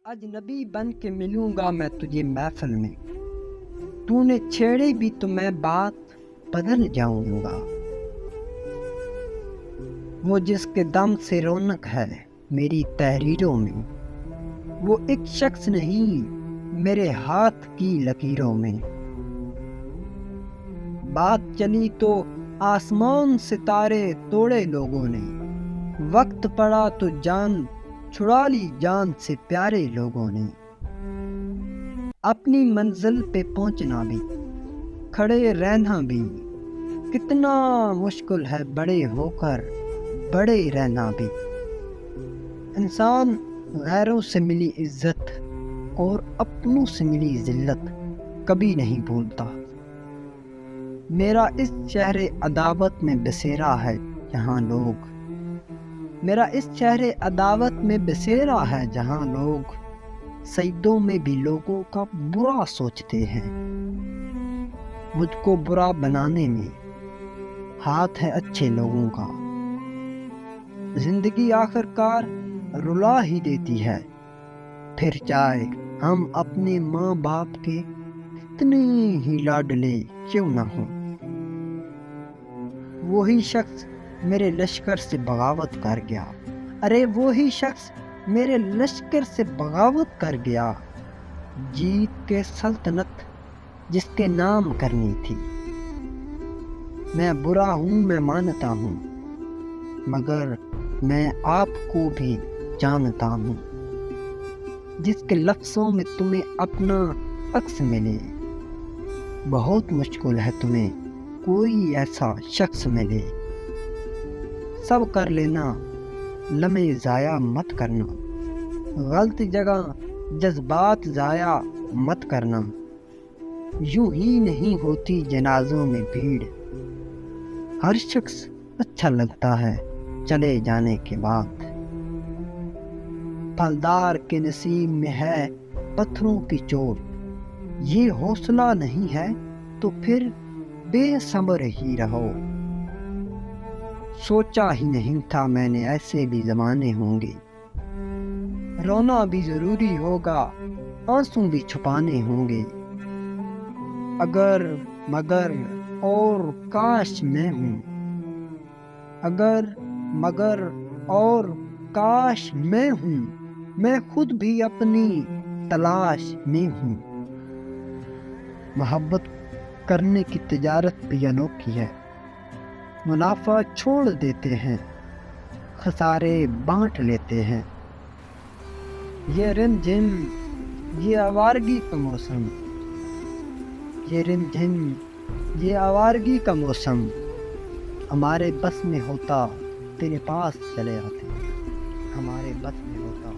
अजनबी बन के मिलूंगा मैं तुझे महफिल में, तूने छेड़े भी तो मैं बात बदल जाऊंगा। वो जिसके दम से रौनक है मेरी तहरीरों में, वो एक शख्स नहीं मेरे हाथ की लकीरों में। बात चली तो आसमान सितारे तोड़े लोगों ने, वक्त पड़ा तो जान छुड़ा ली जान से प्यारे लोगों ने। अपनी मंजिल पे पहुंचना भी, खड़े रहना भी कितना मुश्किल है, बड़े होकर बड़े रहना भी। इंसान गैरों से मिली इज्जत और अपनों से मिली जिल्लत कभी नहीं भूलता। मेरा इस शहर अदावत में बसेरा है जहाँ लोग, मेरा इस शहर अदावत में बसेरा है जहाँ लोग सजदों में भी लोगों का बुरा सोचते हैं। मुझको बुरा बनाने में हाथ है अच्छे लोगों का, जिंदगी आखिरकार रुला ही देती है। फिर चाहे हम अपने माँ बाप के कितने ही लाडले क्यों ना हों। वही शख्स मेरे लश्कर से बगावत कर गया, अरे वही शख्स मेरे लश्कर से बगावत कर गया। जीत के सल्तनत जिसके नाम करनी थी। मैं बुरा हूँ मैं मानता हूँ, मगर मैं आपको भी जानता हूँ। जिसके लफ्ज़ों में तुम्हें अपना अक्स मिले, बहुत मुश्किल है तुम्हें कोई ऐसा शख्स मिले। सब कर लेना लम्हे ज़ाया मत करना, गलत जगह जज्बात ज़ाया मत करना। यूं ही नहीं होती जनाजों में भीड़, हर शख्स अच्छा लगता है चले जाने के बाद। फलदार के नसीब में है पत्थरों की चोट, ये हौसला नहीं है तो फिर बेसब्र ही रहो। सोचा ही नहीं था मैंने ऐसे भी ज़माने होंगे, रोना भी ज़रूरी होगा आंसू भी छुपाने होंगे। अगर मगर और काश मैं हूँ, अगर मगर और काश मैं हूँ, मैं खुद भी अपनी तलाश में हूँ। मोहब्बत करने की तिजारत भी अनोखी है, मुनाफा छोड़ देते हैं खसारे बांट लेते हैं। ये रिमझिम ये आवारगी का मौसम, ये रिमझिम ये आवारगी का मौसम, हमारे बस में होता तेरे पास चले आते, हमारे बस में होता